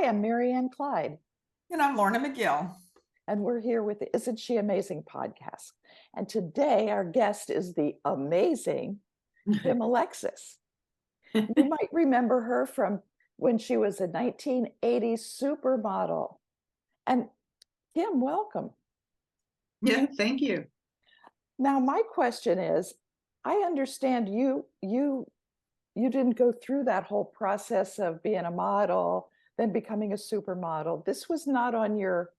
am Marianne Clyde, And I'm Lorna McGill. and we're here with the Isn't She Amazing podcast. And today our guest is the amazing Kim Alexis. You might remember her from when she was a 1980s supermodel. And Kim, welcome. Yeah, thank you. Now, my question is, I understand you didn't go through that whole process of being a model, then becoming a supermodel. This was not on your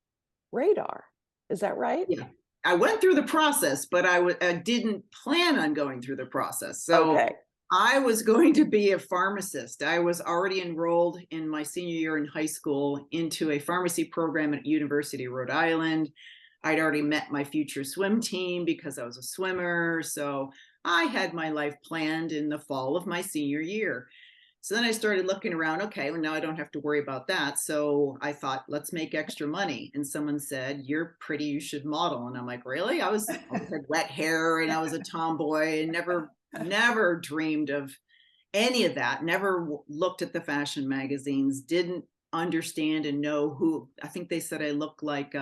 radar. Is that right? Yeah, I went through the process, but I didn't plan on going through the process. So Okay. I was going to be a pharmacist. I was already enrolled in my senior year in high school into a pharmacy program at University of Rhode Island. I'd already met my future swim team because I was a swimmer. So I had my life planned in the fall of my senior year. So then I started looking around. Okay, well, now I don't have to worry about that. So I thought, let's make extra money. And someone said, "You're pretty, you should model." And I'm like, really? I always had wet hair and I was a tomboy and never dreamed of any of that. Never looked at the fashion magazines, didn't understand and know who. I think they said I looked like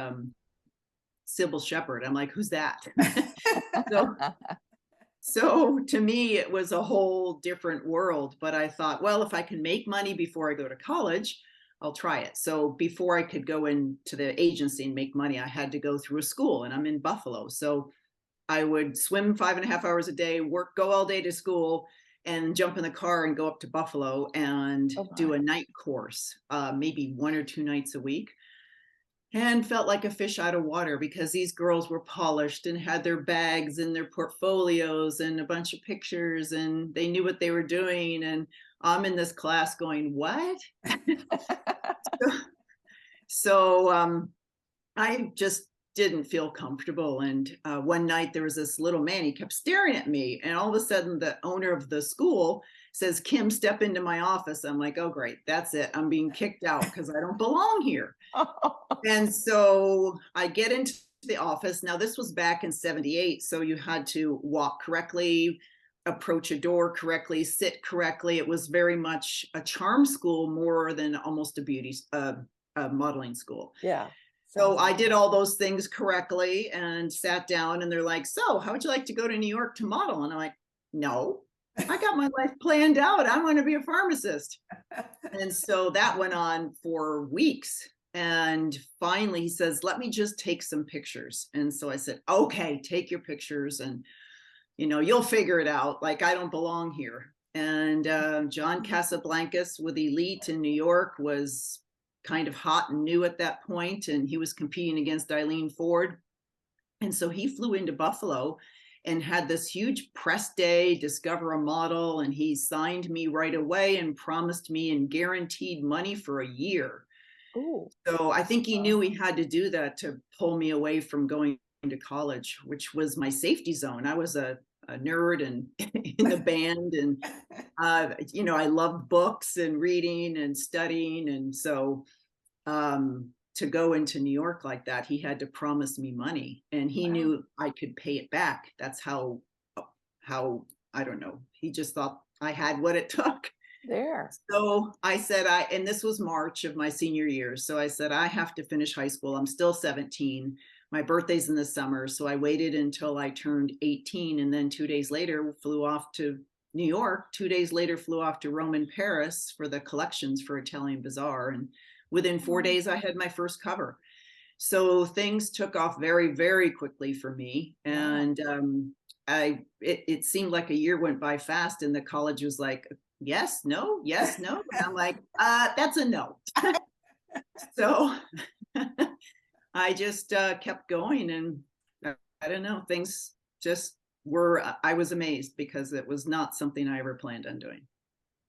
Sybil Shepherd. I'm like, who's that? so So to me, it was a whole different world. But I thought, well, if I can make money before I go to college, I'll try it. So before I could go into the agency and make money, I had to go through a school, and I'm in Buffalo. So I would swim 5.5 hours a day, go all day to school, and jump in the car and go up to Buffalo and do a night course, maybe 1 or 2 nights a week. And felt like a fish out of water because these girls were polished and had their bags and their portfolios and a bunch of pictures, and they knew what they were doing. And I'm in this class going, what? so I just didn't feel comfortable. And one night there was this little man, he kept staring at me. And all of a sudden the owner of the school says, "Kim, step into my office." I'm like, oh, great. That's it. I'm being kicked out because I don't belong here. And so I get into the office. Now, this was back in 78. So you had to walk correctly, approach a door correctly, sit correctly. It was very much a charm school more than almost a modeling school. Yeah. So I did all those things correctly and sat down, and they're like, "So how would you like to go to New York to model?" And I'm like, "No, I got my life planned out. I want to be a pharmacist." And so that went on for weeks. And finally he says, "Let me just take some pictures." And so I said, "Okay, take your pictures and, you'll figure it out. Like, I don't belong here." And John Casablancas with Elite in New York was kind of hot and new at that point, and he was competing against Eileen Ford. And so he flew into Buffalo and had this huge press day, discover a model, and he signed me right away and promised me and guaranteed money for a year. Ooh. So I think he knew he had to do that to pull me away from going to college, which was my safety zone. I was a nerd and in the band, and I loved books and reading and studying. And so to go into New York like that, he had to promise me money, and he knew I could pay it back. That's how I don't know. He just thought I had what it took. There. So I said, and this was March of my senior year. So I said, I have to finish high school. I'm still 17. My birthday's in the summer. So I waited until I turned 18. And then 2 days later, flew off to New York. 2 days later, flew off to Rome and Paris for the collections for Italian Bazaar. And within 4 days, I had my first cover. So things took off very, very quickly for me. And it seemed like a year went by fast, and the college was like, yes, no, yes, no. And I'm like, that's a no. So I just kept going, and I don't know, things just I was amazed because it was not something I ever planned on doing.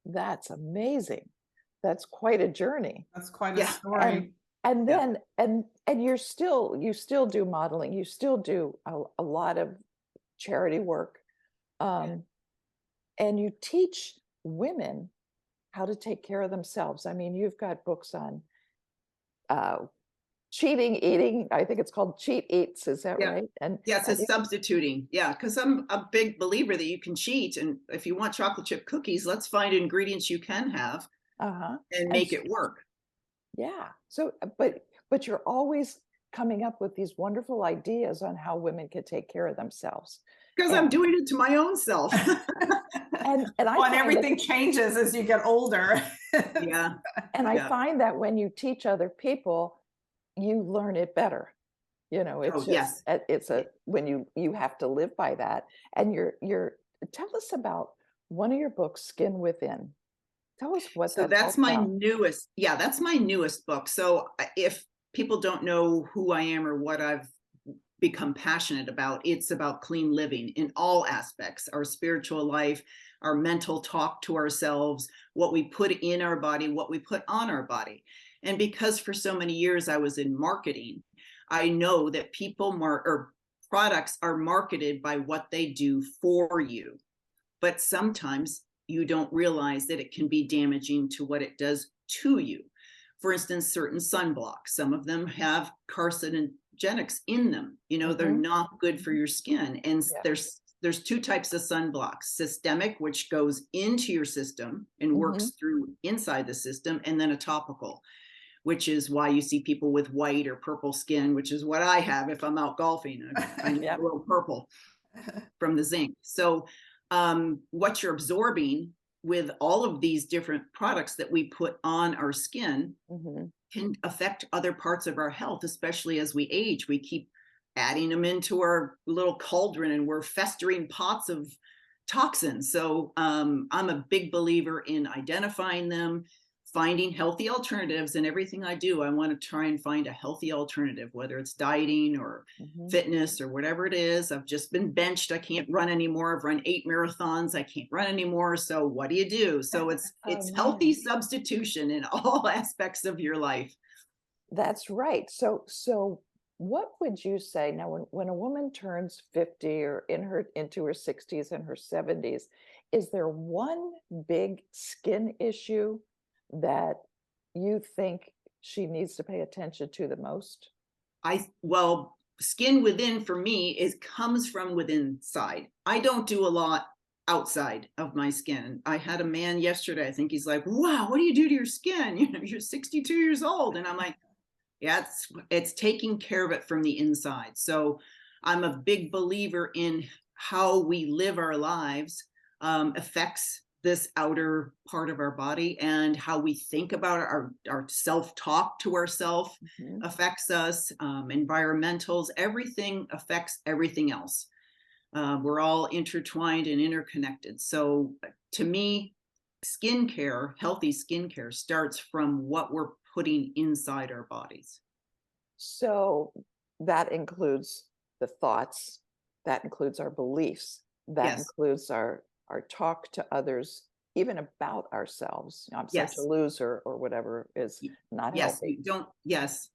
That's amazing. That's quite a journey. That's quite a story. And then you still do modeling. You still do a lot of charity work. And you teach women how to take care of themselves. I mean, you've got books on cheating, eating. I think it's called Cheat Eats. Is that right? And yes, it's substituting. Yeah, because I'm a big believer that you can cheat. And if you want chocolate chip cookies, let's find ingredients you can have and make it work. Yeah. So, but you're always coming up with these wonderful ideas on how women can take care of themselves. Because I'm And doing it to my own self. and I Well, and find that, everything changes as you get older. Yeah. and I Yeah. find that when you teach other people, you learn it better. You know, it's Oh, just yes. it's a when you have to live by that. And you're tell us about one of your books, Skin Within. Tell us what So that's all that's my about. newest. Yeah, that's my newest book. So if people don't know who I am or what I've become passionate about, it's about clean living in all aspects, our spiritual life, our mental talk to ourselves, what we put in our body, what we put on our body. And because for so many years I was in marketing, I know that or products are marketed by what they do for you. But sometimes you don't realize that it can be damaging to what it does to you. For instance, certain sunblocks, some of them have carcinogenics in them. They're not good for your skin. And Yeah. there's two types of sunblocks: systemic, which goes into your system and works through inside the system, and then a topical, which is why you see people with white or purple skin, which is what I have if I'm out golfing. I need a little purple from the zinc. So what you're absorbing with all of these different products that we put on our skin can affect other parts of our health, especially as we age. We keep adding them into our little cauldron and we're festering pots of toxins. So I'm a big believer in identifying them, finding healthy alternatives. And everything I do, I want to try and find a healthy alternative, whether it's dieting or fitness or whatever it is. I've just been benched. I can't run anymore. I've run 8 marathons. I can't run anymore. So what do you do? So it's healthy substitution in all aspects of your life. That's right. So what would you say now when a woman turns 50 or into her 60s and her 70s, is there one big skin issue that you think she needs to pay attention to the most? Well, Skin Within for me comes from within side. I don't do a lot outside of my skin. I had a man yesterday, I think he's like, wow, what do you do to your skin? You're 62 years old. And I'm like, yeah, it's taking care of it from the inside. So I'm a big believer in how we live our lives affects this outer part of our body, and how we think about our self-talk to ourselves affects us. Environmentals, everything affects everything else. We're all intertwined and interconnected. So to me, healthy skincare starts from what we're putting inside our bodies. So that includes the thoughts, that includes our beliefs, that includes our talk to others, even about ourselves. I'm such a loser or whatever is not healthy. Yes.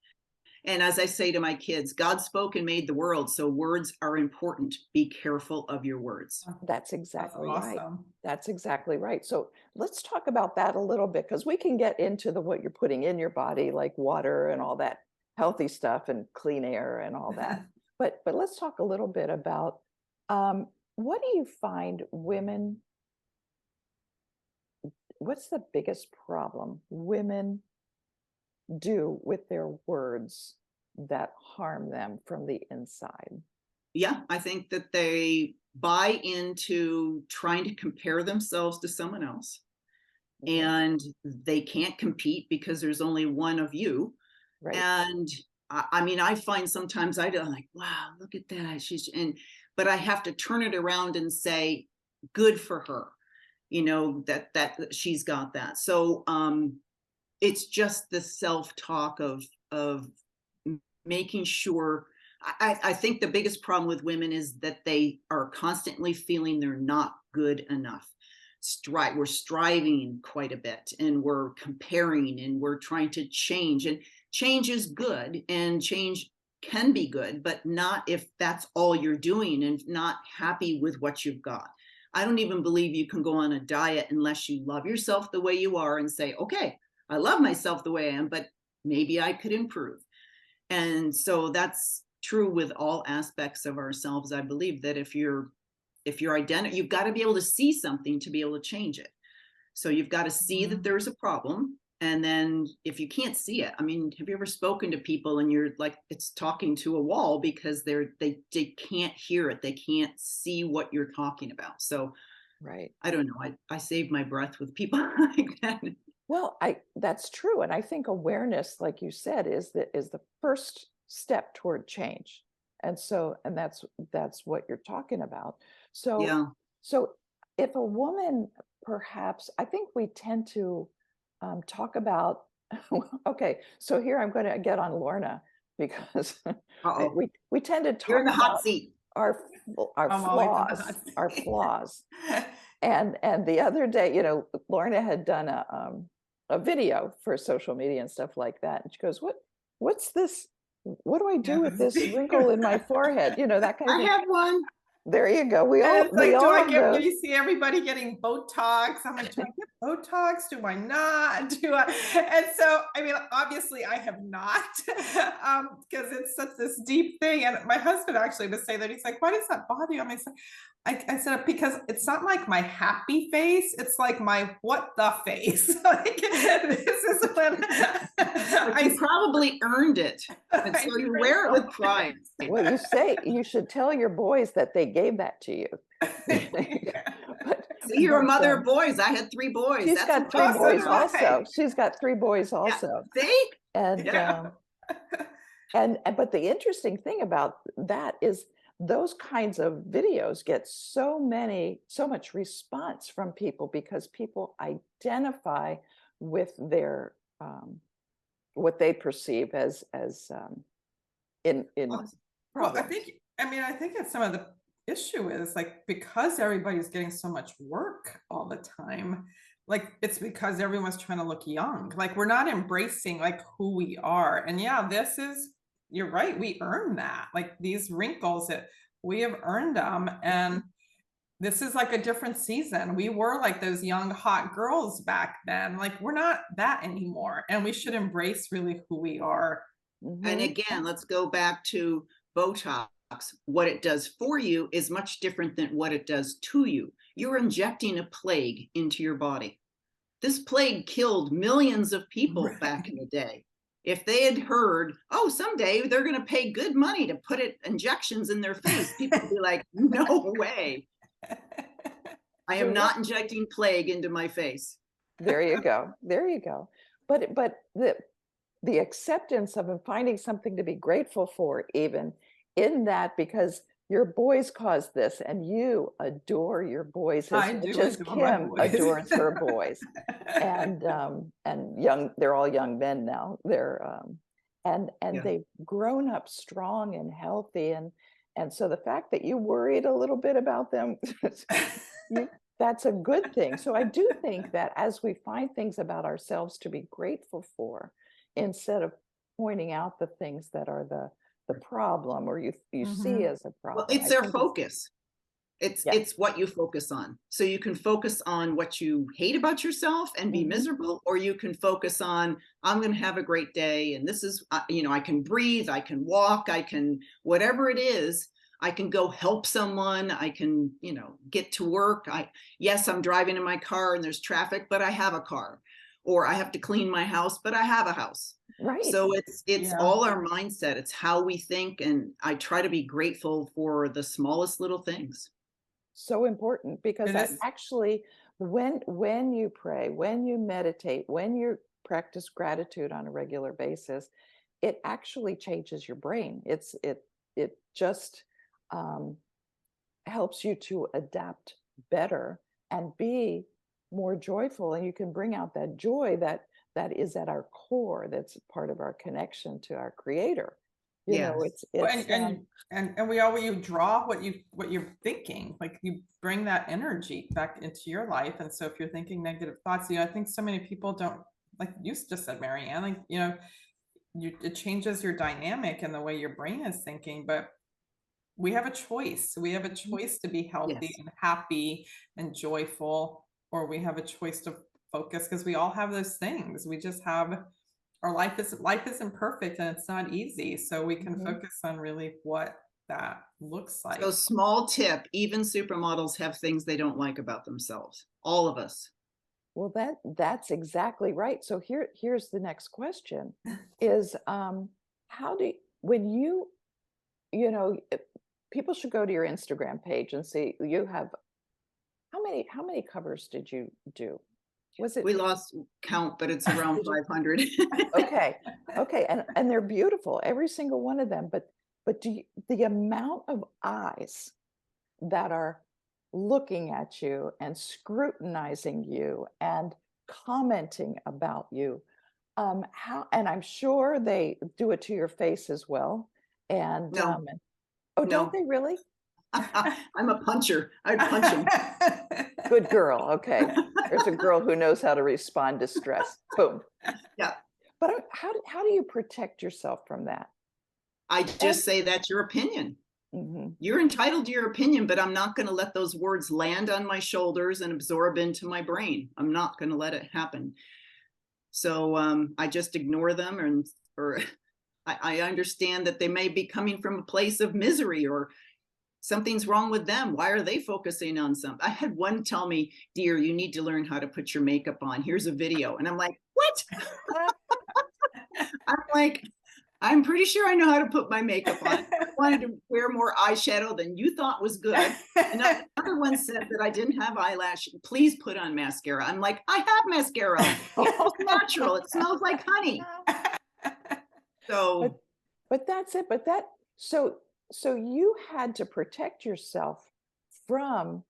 And as I say to my kids, God spoke and made the world, so words are important. Be careful of your words. That's exactly right. Awesome. That's exactly right. So let's talk about that a little bit, because we can get into what you're putting in your body, like water and all that healthy stuff and clean air and all that. But let's talk a little bit about what do you find what's the biggest problem women do with their words that harm them from the inside? Yeah, I think that they buy into trying to compare themselves to someone else, and they can't compete because there's only one of you. Right. And I mean, I find sometimes I'm like, wow, look at that. But I have to turn it around and say, good for her, that she's got that. So it's just the self-talk of making sure. I think the biggest problem with women is that they are constantly feeling they're not good enough. We're striving quite a bit, and we're comparing, and we're trying to change. And change is good, and change can be good, but not if that's all you're doing and not happy with what you've got. I don't even believe you can go on a diet unless you love yourself the way you are and say, okay, I love myself the way I am, but maybe I could improve. And so that's true with all aspects of ourselves. I believe that if you're you've got to be able to see something to be able to change it. So you've got to see that there's a problem. And then if you can't see it, I mean, have you ever spoken to people and you're like, it's talking to a wall because they can't hear it. They can't see what you're talking about. So Right. I don't know. I save my breath with people like that. Well, that's true. And I think awareness, like you said, is the first step toward change. And that's what you're talking about. So Yeah. so if a woman, perhaps, I think we tend to talk about, okay, so here I'm going to get on Lorna because Uh-oh. we tend to You're in talk the hot about seat. our I'm always in the flaws, hot our seat. flaws. And the other day, Lorna had done a video for social media and stuff like that, and she goes, what's this? What do I do Yeah, with this this is- wrinkle in my forehead? That kind of I thing. have one. There you go. We And all it's we like, do all I have get, those. you see everybody getting Botox? I'm like, do I get Botox? Do I not? Do I? And so, I mean, obviously I have not, because it's such this deep thing. And my husband actually would say that. He's like, why does that bother you? I said, because it's not like my happy face. It's like my what the face. Like, this is when You probably earned it. And so you wear it with pride. Well, you should tell your boys that they gave that to you. See, you're a mother of boys. I had 3 boys. She's That's got 3 awesome. boys So do I. also. She's got 3 boys also. See? And Yeah. but the interesting thing about that is those kinds of videos get so much response from people because people identify with their what they perceive as in Well, I problems. think it's some of the issue is like, because everybody's getting so much work all the time, like it's because everyone's trying to look young. Like we're not embracing like who we are. And yeah, you're right, we earn that. Like these wrinkles that we have earned them. And this is like a different season. We were like those young hot girls back then. Like we're not that anymore. And we should embrace really who we are. And again, let's go back to Botox. What it does for you is much different than what it does to you. You're injecting a plague into your body. This plague killed millions of people back in the day. If they had heard, oh, someday they're going to pay good money to put injections in their face, people would be like, no way. I am not injecting plague into my face. There you go. There you go. But the acceptance of and finding something to be grateful for, even in that, because your boys caused this and you adore your boys as much as Kim adores her boys. And they're all young men now. They're and they've grown up strong and healthy, and so the fact that you worried a little bit about them, that's a good thing. So I do think that as we find things about ourselves to be grateful for, instead of pointing out the things that are the problem, or you see as a problem. Well, it's their focus. It's what you focus on. So you can focus on what you hate about yourself and be miserable, or you can focus on, I'm going to have a great day. And this is, I can breathe, I can walk, I can, whatever it is, I can go help someone. I can, get to work. Yes, I'm driving in my car and there's traffic, but I have a car. Or I have to clean my house, but I have a house. Right. So it's all our mindset. It's how we think. And I try to be grateful for the smallest little things. So important, because that actually, when you pray, when you meditate, when you practice gratitude on a regular basis, it actually changes your brain. It just helps you to adapt better and be more joyful, and you can bring out that joy that is at our core, that's part of our connection to our creator. It's and we always, you draw what you're thinking, like you bring that energy back into your life. And so if you're thinking negative thoughts, I think so many people don't, like you just said, Marianne, like it changes your dynamic and the way your brain is thinking. But we have a choice. We have a choice to be healthy and happy and joyful, or we have a choice to focus, because we all have those things. We just have, our life isn't perfect and it's not easy. So we can focus on really what that looks like. So small tip, even supermodels have things they don't like about themselves. All of us. Well, that's exactly right. So here's the next question is how do when people should go to your Instagram page and see you have how many covers did you do? Was it We lost count, but it's around Did you- 500. okay? Okay, and they're beautiful, every single one of them, but the amount of eyes that are looking at you and scrutinizing you and commenting about you. How, and I'm sure they do it to your face as well. And No, oh, no. don't they really? I'm a puncher. I'd punch him. Good girl. Okay. There's a girl who knows how to respond to stress. Boom. Yeah. But how do you protect yourself from that? I just say that's your opinion. Mhm. You're entitled to your opinion, but I'm not going to let those words land on my shoulders and absorb into my brain. I'm not going to let it happen. So I just ignore them, or I understand that they may be coming from a place of misery, or something's wrong with them. Why are they focusing on something? I had one tell me, "Dear, you need to learn how to put your makeup on. Here's a video." And I'm like, "What?" I'm like, I'm pretty sure I know how to put my makeup on. I wanted to wear more eyeshadow than you thought was good. And another one said that I didn't have eyelash. Please put on mascara. I'm like, I have mascara. It's natural. It smells like honey. So but that's it. So you had to protect yourself from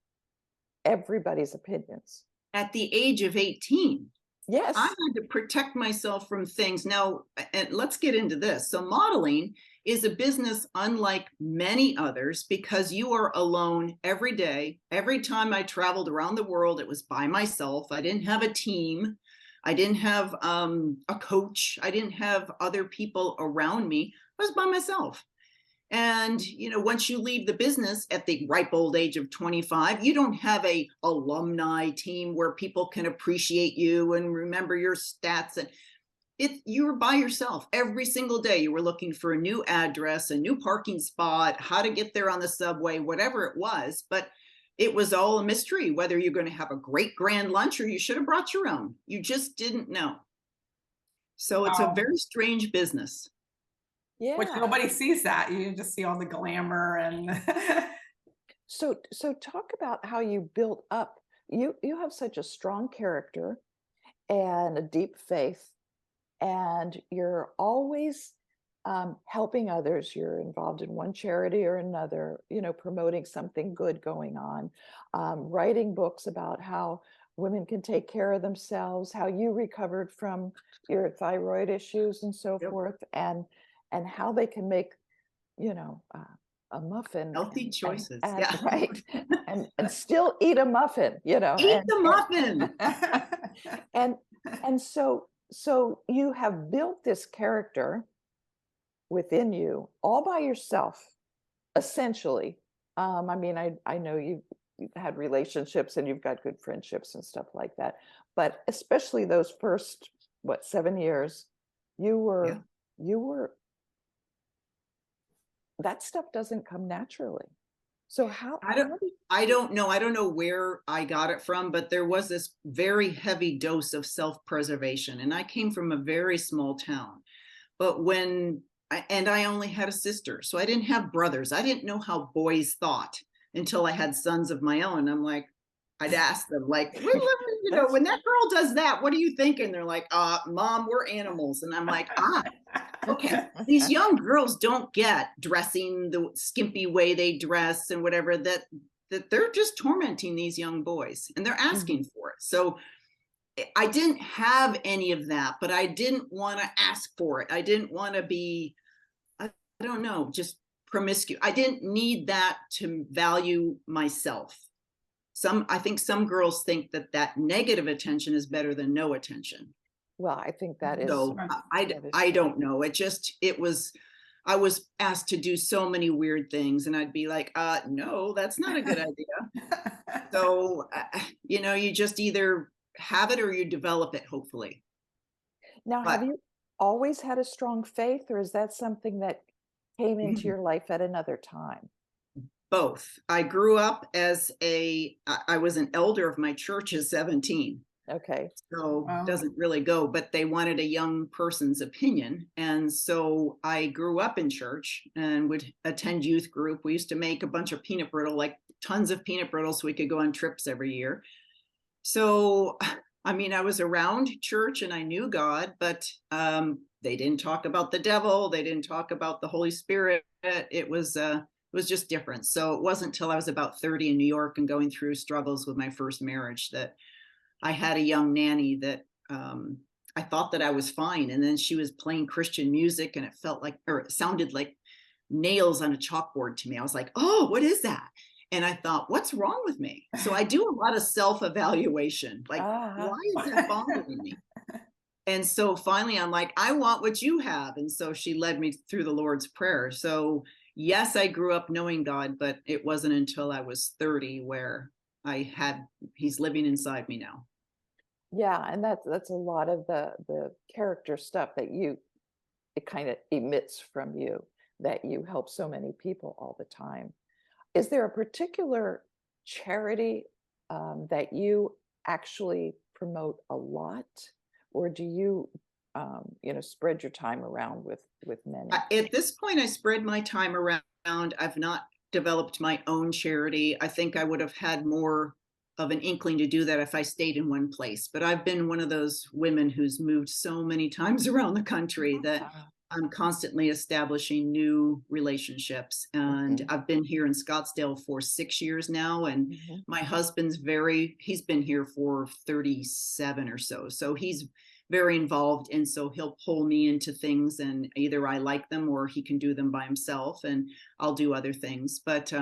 everybody's opinions. at the age of 18, Yes. I had to protect myself from things. Now, and let's get into this. So modeling is a business unlike many others because you are alone every day. Every time I traveled around the world, it was by myself. I didn't have a team. I didn't have a coach. I didn't have other people around me. I was by myself. And once you leave the business at the ripe old age of 25, you don't have a alumni team where people can appreciate you and remember your stats. And you were by yourself every single day. You were looking for a new address, a new parking spot, how to get there on the subway, whatever it was. But it was all a mystery whether you're going to have a great grand lunch or you should have brought your own. You just didn't know. So it's a very strange business. Yeah. Which nobody sees that. You just see all the glamour and So talk about how you built up. You have such a strong character and a deep faith, and you're always helping others. You're involved in one charity or another, promoting something good going on, writing books about how women can take care of themselves, how you recovered from your thyroid issues and so Yep. forth, and how they can make, a muffin. Healthy choices. And, Yeah. right. And still eat a muffin, Eat the muffin. And so you have built this character within you all by yourself, essentially. I mean, I know you've had relationships and you've got good friendships and stuff like that, but especially those first 7 years, you were that stuff doesn't come naturally. So I don't know where I got it from, but there was this very heavy dose of self-preservation. And I came from a very small town. But I only had a sister, so I didn't have brothers. I didn't know how boys thought until I had sons of my own. I'm like, I'd ask them, like, when that girl does that, what are you thinking? They're like, Mom, we're animals. And I'm like, okay. These young girls don't get dressing the skimpy way they dress and whatever, that they're just tormenting these young boys and they're asking for it. So I didn't have any of that, but I didn't want to ask for it. I didn't want to be, I don't know, just promiscuous. I didn't need that to value myself. I think some girls think that negative attention is better than no attention. Well, I think that is. So I don't know. I was asked to do so many weird things and I'd be like, no, that's not a good idea. So, you just either have it or you develop it, hopefully. Now, have you always had a strong faith, or is that something that came into your life at another time? Both. I grew up I was an elder of my church at 17. Okay. So Wow. doesn't really go, but they wanted a young person's opinion. And so I grew up in church and would attend youth group. We used to make a bunch of peanut brittle, like tons of peanut brittle, so we could go on trips every year. So, I mean, I was around church and I knew God, but they didn't talk about the devil. They didn't talk about the Holy Spirit. It was just different. So it wasn't until I was about 30 in New York and going through struggles with my first marriage that I had a young nanny that I thought that I was fine. And then she was playing Christian music and it felt like, or it sounded like nails on a chalkboard to me. I was like, oh, what is that? And I thought, what's wrong with me? So I do a lot of self-evaluation. Like, Uh-huh. why is that bothering me? And so finally I'm like, I want what you have. And so she led me through the Lord's Prayer. So yes, I grew up knowing God, but it wasn't until I was 30 where he's living inside me now. Yeah, and that's a lot of the character stuff that it kind of emits from you, that you help so many people all the time. Is there a particular charity that you actually promote a lot, or do you spread your time around with many? At this point, I spread my time around. I've not developed my own charity. I think I would have had more of an inkling to do that if I stayed in one place. But I've been one of those women who's moved so many times around the country that I'm constantly establishing new relationships. And I've been here in Scottsdale for 6 years now. And my husband's he's been here for 37 or so. So he's very involved. And so he'll pull me into things and either I like them or he can do them by himself and I'll do other things. But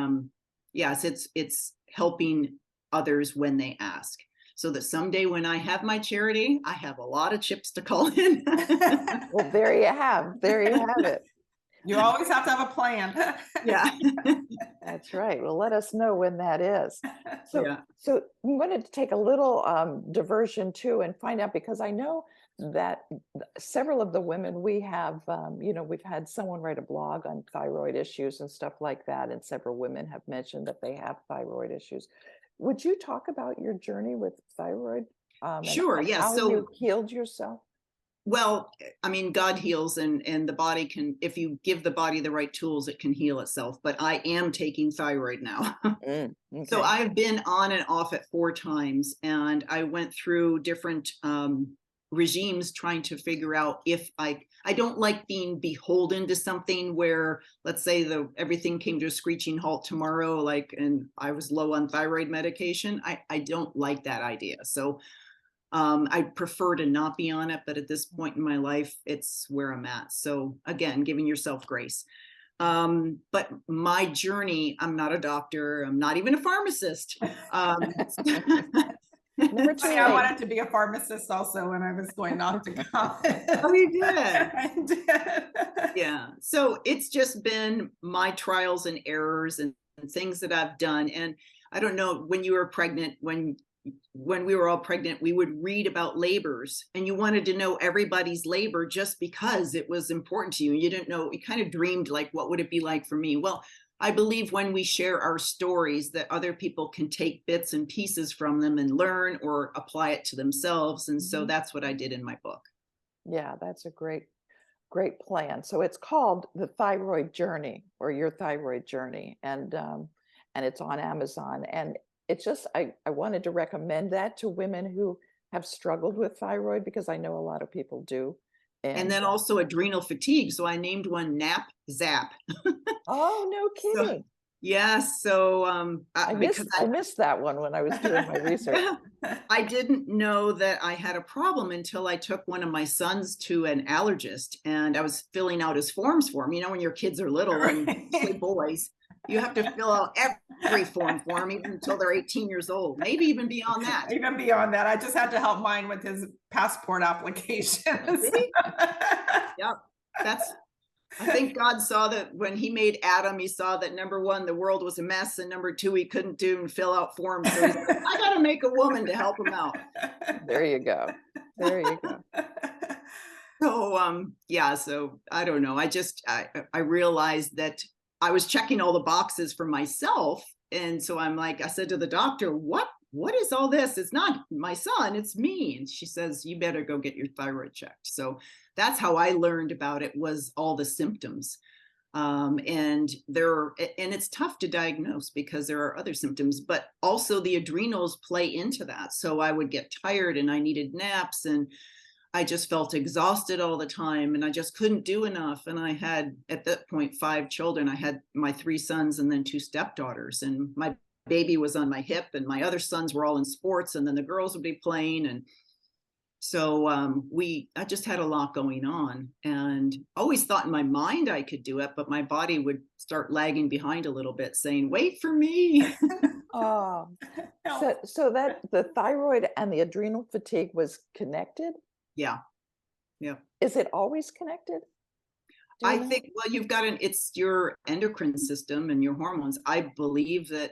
yes, it's helping others when they ask, so that someday when I have my charity, I have a lot of chips to call in. Well, there you have it. You always have to have a plan. Yeah. That's right. Well, let us know when that is. So, Yeah. so I'm going to take a little diversion too and find out, because I know that several of the women we have, we've had someone write a blog on thyroid issues and stuff like that. And several women have mentioned that they have thyroid issues. Would you talk about your journey with thyroid? Sure. And Yeah. how So you healed yourself? well, I mean, God heals and the body can, if you give the body the right tools, it can heal itself. But I am taking thyroid now. Okay. So I've been on and off it 4 times, and I went through different regimes trying to figure out if I don't like being beholden to something where, let's say everything came to a screeching halt tomorrow, and I was low on thyroid medication. I don't like that idea. So I prefer to not be on it, but at this point in my life, it's where I'm at. So again, giving yourself grace. But my journey, I'm not a doctor. I'm not even a pharmacist. Never too I late. wanted to be a pharmacist also when I was going off to college. Oh, you did? I did. Yeah. So it's just been my trials and errors and things that I've done. And I don't know, when you were pregnant, when we were all pregnant, we would read about labors and you wanted to know everybody's labor just because it was important to you. You didn't know, you kind of dreamed like, what would it be like for me? Well, I believe when we share our stories that other people can take bits and pieces from them and learn or apply it to themselves. And so that's what I did in my book. Yeah, that's a great plan. So it's called The Thyroid Journey, or Your Thyroid Journey. And it's on Amazon. And it's just, I wanted to recommend that to women who have struggled with thyroid, because I know a lot of people do. And then also adrenal fatigue. So I named one Nap Zap. Oh, no kidding. So, yeah. So I missed that one when I was doing my research. I didn't know that I had a problem until I took one of my sons to an allergist, and I was filling out his forms for him. You know, when your kids are little, and especially boys, you have to fill out every form for them, even until they're 18 years old, maybe even beyond that. Even beyond that. I just had to help mine with his passport applications. Yep. I think God saw that when he made Adam, he saw that number 1, the world was a mess, and number 2, he couldn't do and fill out forms. So I got to make a woman to help him out. There you go. There you go. So, yeah, so I don't know. I realized that I was checking all the boxes for myself. And so I said to the doctor, what what is all this? It's not my son, it's me. And she says, you better go get your thyroid checked. So that's how I learned about it, was all the symptoms. And it's tough to diagnose because there are other symptoms, but also the adrenals play into that. So I would get tired and I needed naps, and I just felt exhausted all the time, and I just couldn't do enough. And I had, at that point, 5 children. I had my 3 sons and then 2 stepdaughters, and my baby was on my hip, and my other sons were all in sports, and then the girls would be playing. And so I just had a lot going on, and always thought in my mind I could do it, but my body would start lagging behind a little bit, saying, wait for me. Oh, No. so that the thyroid and the adrenal fatigue was connected? Yeah. Yeah. Is it always connected? Do you I know? think, well, it's your endocrine system and your hormones. I believe that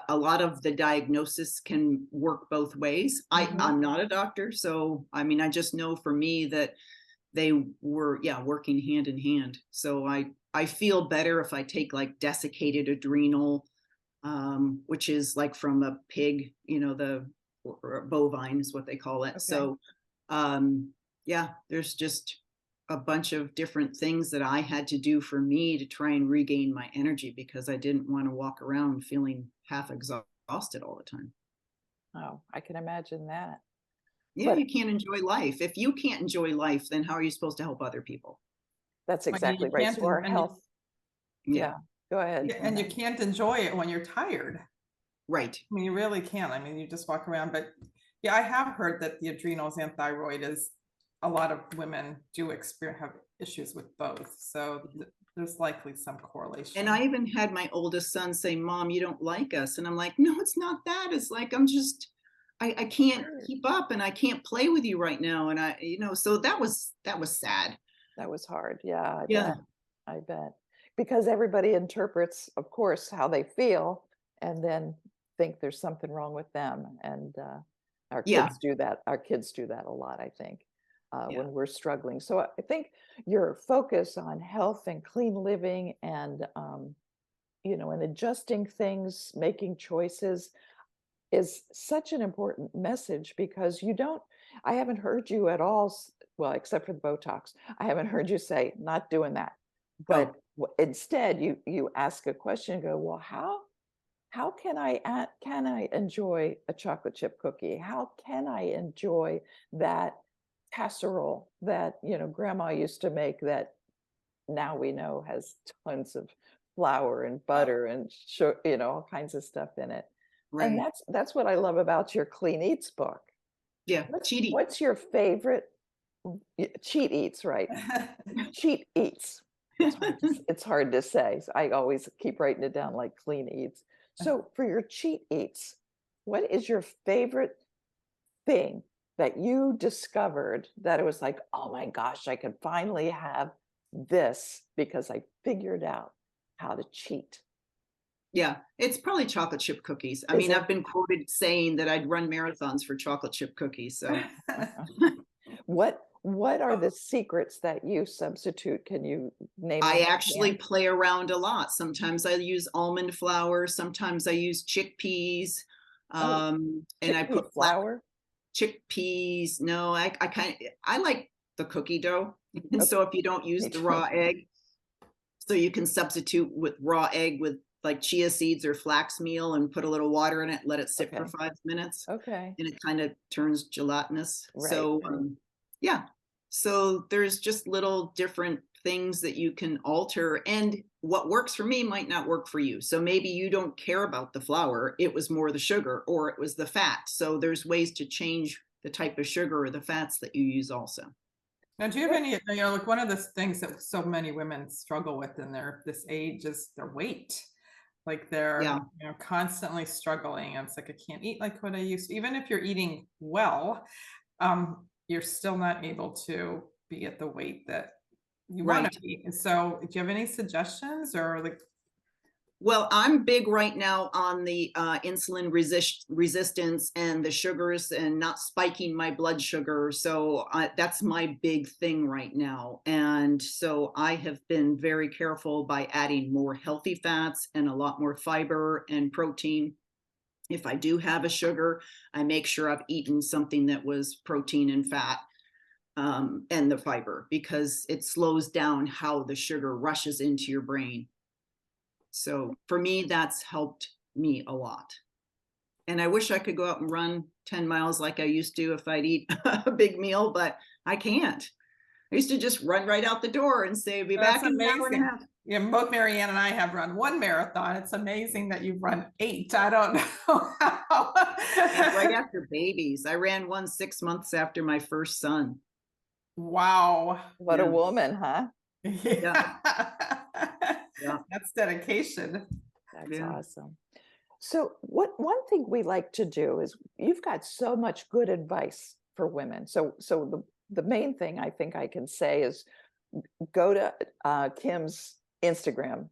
a lot of the diagnosis can work both ways. Mhm. I'm not a doctor, so I mean, I just know for me that they were, yeah, working hand in hand. So I feel better if I take like desiccated adrenal, which is like from a pig, or bovine is what they call it. Okay. So yeah, there's just a bunch of different things that I had to do for me to try and regain my energy, because I didn't want to walk around feeling half exhausted all the time. Oh, I can imagine that. Yeah, But you can't enjoy life. If you can't enjoy life, then how are you supposed to help other people? that's When you exactly right. can't, So our and you, health, Yeah, yeah, go ahead. yeah, and you can't enjoy it when you're tired. right. I mean, you really can't. I mean, you just walk around. But yeah, I have heard that the adrenals and thyroid is, a lot of women do have issues with both. So there's likely some correlation. And I even had my oldest son say, Mom, you don't like us. And I'm like, no, it's not that. It's like, I can't keep up, and I can't play with you right now. And so that was sad. That was hard. Yeah, I Yeah. bet. I bet. Because everybody interprets, of course, how they feel and then think there's something wrong with them. And our Yeah. kids do that. Our kids do that a lot, I think, Yeah. when we're struggling. So I think your focus on health and clean living and, and adjusting things, making choices is such an important message, because I haven't heard you at all, well, except for the Botox, I haven't heard you say, not doing that. But instead, you ask a question and go, well, how can I enjoy a chocolate chip cookie? How can I enjoy that casserole that, grandma used to make, that now we know has tons of flour and butter and all kinds of stuff in it. And Right. that's what I love about your Clean Eats book. Yeah. Cheating. What's your favorite cheat eats, right? Cheat eats. It's hard to say. So I always keep writing it down like Clean Eats. So for your cheat eats, what is your favorite thing that you discovered that it was like, oh my gosh, I could finally have this because I figured out how to cheat? Yeah, it's probably chocolate chip cookies. I Is mean, it? I've been quoted saying that I'd run marathons for chocolate chip cookies. So What are the secrets that you substitute? Can you name I them actually again? play around a lot. Sometimes I use almond flour, sometimes I use chickpeas. Oh, And I chickpea put flour. chickpeas. No, I like the cookie dough. And Okay, so if you don't use me the too. raw egg, so you can substitute with raw egg with like chia seeds or flax meal, and put a little water in it, let it sit for Okay. 5 minutes, Okay. and it kind of turns gelatinous. Right. So Right. yeah, so there's just little different things that you can alter, and what works for me might not work for you. So maybe you don't care about the flour, it was more the sugar, or it was the fat. So there's ways to change the type of sugar or the fats that you use also. Now, do you have any, like one of the things that so many women struggle with in this age is their weight. Like they're, Yeah. constantly struggling. And it's like, I can't eat like what I used to. Even if you're eating well, you're still not able to be at the weight that you want Right. to be. And so do you have any suggestions, or like? Well, I'm big right now on the insulin resistance and the sugars, and not spiking my blood sugar. So that's my big thing right now. And so I have been very careful by adding more healthy fats and a lot more fiber and protein. If I do have a sugar, I make sure I've eaten something that was protein and fat, and the fiber, because it slows down how the sugar rushes into your brain. So for me, that's helped me a lot. And I wish I could go out and run 10 miles like I used to if I'd eat a big meal, but I can't. I used to just run right out the door and say, be back in an hour and a half. Yeah, both Marianne and I have run one marathon. It's amazing that you've run 8. I don't know how. Right after babies. I ran one 6 months after my first son. Wow. What a woman, huh? Yeah. Yeah. That's dedication. That's awesome. So one thing we like to do is, you've got so much good advice for women. So the main thing I think I can say is, go to Kim's Instagram,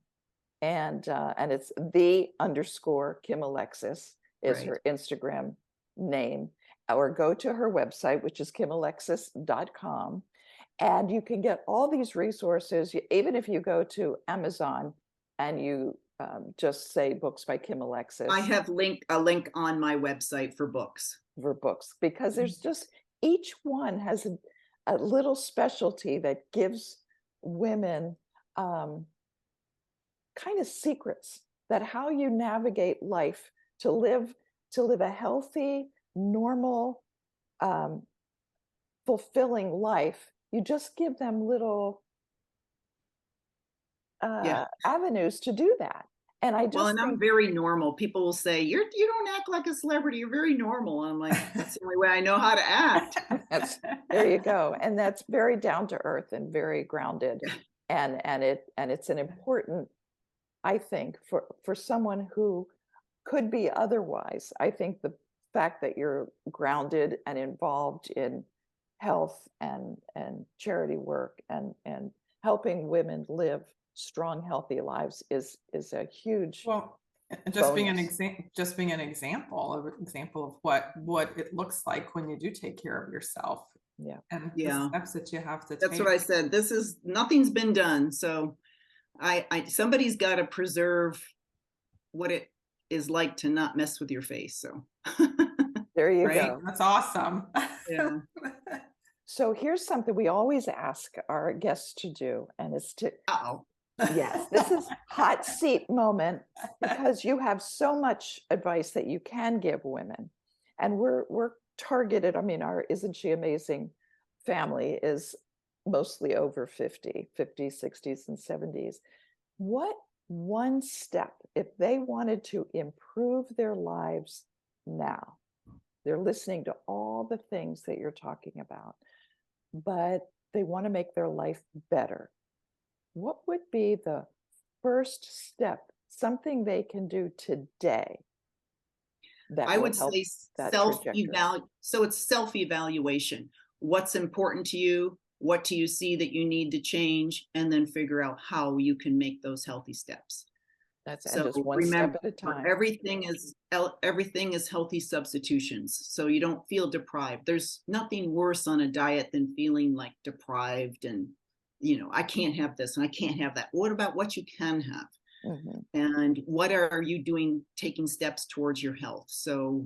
and it's _Kim Alexis is her Instagram name, or go to her website, which is kimalexis.com, and you can get all these resources. Even if you go to Amazon and you just say books by Kim Alexis. I have a link on my website for books. Because there's just, each one has a little specialty that gives women kind of secrets, that how you navigate life to live a healthy, normal, fulfilling life. You just give them little avenues to do that. And I just and I'm very normal. People will say, you don't act like a celebrity. You're very normal. And I'm like, that's the only way I know how to act. There you go. And that's very down to earth and very grounded. And it's an important, I think, for someone who could be otherwise. I think the fact that you're grounded and involved in health and charity work and helping women live strong, healthy lives is a huge, well, just being an example of what it looks like when you do take care of yourself. And the steps that you have to take. That's what I said. Nothing's been done. So somebody's got to preserve what it is like to not mess with your face. So there you go. That's awesome. Yeah. So here's something we always ask our guests to do, and it's to yes, this is hot seat moment, because you have so much advice that you can give women, and we're targeted. I mean, our Isn't She Amazing family is mostly over 50, 50s, 60s, and 70s. What one step, if they wanted to improve their lives now? They're listening to all the things that you're talking about, but they want to make their life better. What would be the first step, something they can do today that I would say so it's self-evaluation. What's important to you? What do you see that you need to change? And then figure out how you can make those healthy steps. That's so just one step at a time. Everything is healthy substitutions. So you don't feel deprived. There's nothing worse on a diet than feeling like deprived and, I can't have this and I can't have that. What about what you can have? Mm-hmm. And what are you doing, taking steps towards your health? So,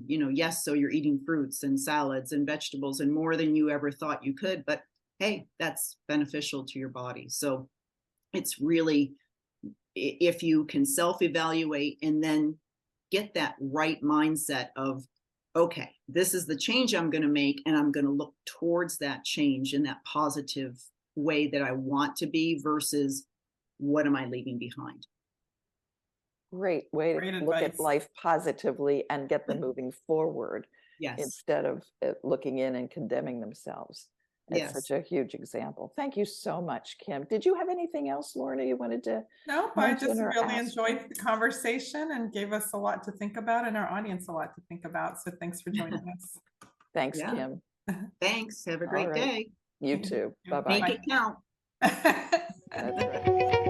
so you're eating fruits and salads and vegetables and more than you ever thought you could, but hey, that's beneficial to your body. So it's really, if you can self-evaluate and then get that right mindset of, okay, this is the change I'm going to make, and I'm going to look towards that change in that positive way that I want to be versus what am I leaving behind? Great way to look at life positively and get them moving forward. Yes. Instead of looking in and condemning themselves. It's such a huge example. Thank you so much, Kim. Did you have anything else, Lorna, you wanted to? No, I just really enjoyed the conversation and gave us a lot to think about, and our audience a lot to think about. So thanks for joining us. Thanks, Kim. Thanks. Have a great day. You too. Bye-bye. Make it count. That's right.